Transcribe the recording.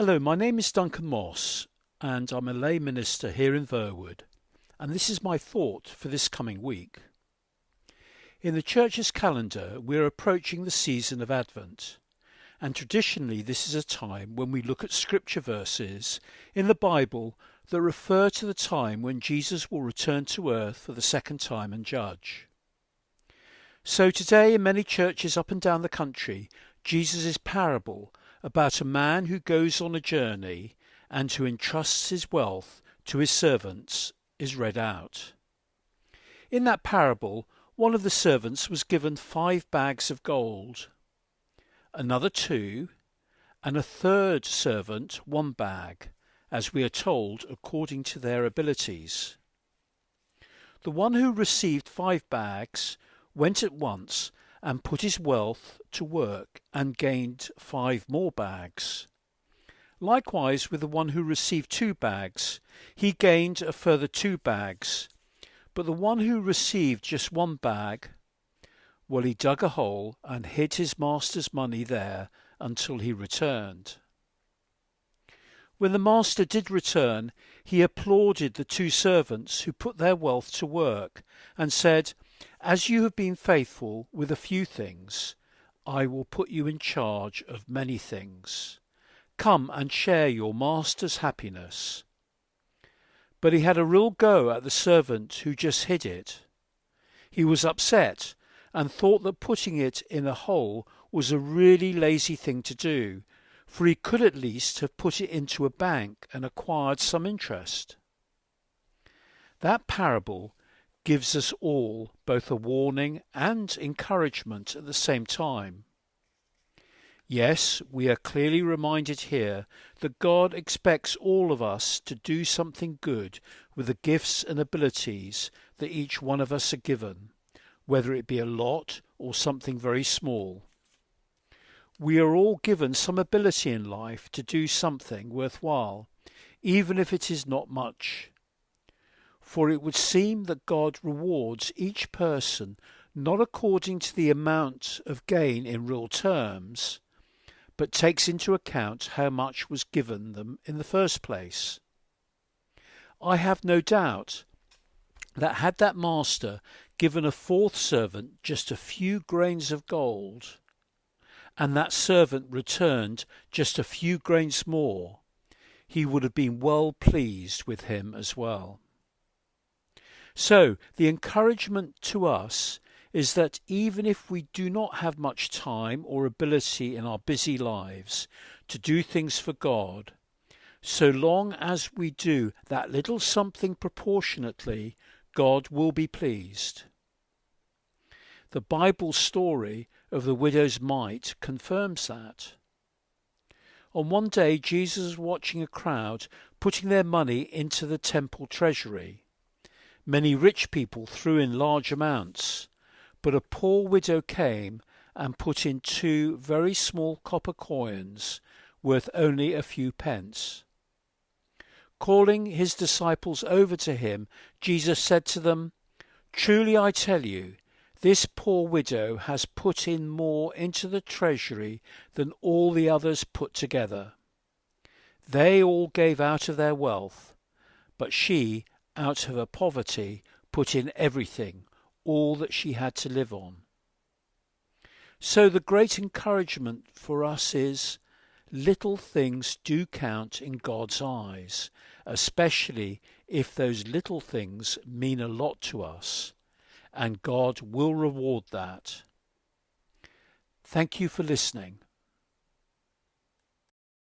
Hello, my name is Duncan Moss and I'm a lay minister here in Verwood, and this is my thought for this coming week. In the church's calendar we're approaching the season of Advent, and traditionally this is a time when we look at scripture verses in the Bible that refer to the time when Jesus will return to earth for the second time and judge. So today in many churches up and down the country, Jesus' parable about a man who goes on a journey and who entrusts his wealth to his servants is read out. In that parable, one of the servants was given 5 bags of gold, another 2, and a third servant 1 bag, as we are told according to their abilities. The one who received 5 bags went at once and put his wealth to work and gained 5 more bags. Likewise with the one who received 2 bags, he gained a further 2 bags. But the one who received just 1 bag, well, he dug a hole and hid his master's money there until he returned. When the master did return, he applauded the 2 servants who put their wealth to work and said, "As you have been faithful with a few things, I will put you in charge of many things. Come and share your master's happiness." But he had a real go at the servant who just hid it. He was upset and thought that putting it in a hole was a really lazy thing to do, for he could at least have put it into a bank and acquired some interest. That parable gives us all both a warning and encouragement at the same time. Yes, we are clearly reminded here that God expects all of us to do something good with the gifts and abilities that each one of us are given, whether it be a lot or something very small. We are all given some ability in life to do something worthwhile, even if it is not much. For it would seem that God rewards each person not according to the amount of gain in real terms, but takes into account how much was given them in the first place. I have no doubt that had that master given a 4th servant just a few grains of gold, and that servant returned just a few grains more, he would have been well pleased with him as well. So the encouragement to us is that even if we do not have much time or ability in our busy lives to do things for God, so long as we do that little something proportionately, God will be pleased. The Bible story of the widow's mite confirms that. On one day, Jesus was watching a crowd putting their money into the temple treasury. Many rich people threw in large amounts, but a poor widow came and put in 2 very small copper coins worth only a few pence. Calling his disciples over to him, Jesus said to them, "Truly I tell you, this poor widow has put in more into the treasury than all the others put together. They all gave out of their wealth, but she, out of her poverty, put in everything, all that she had to live on." So the great encouragement for us is, little things do count in God's eyes, especially if those little things mean a lot to us, and God will reward that. Thank you for listening.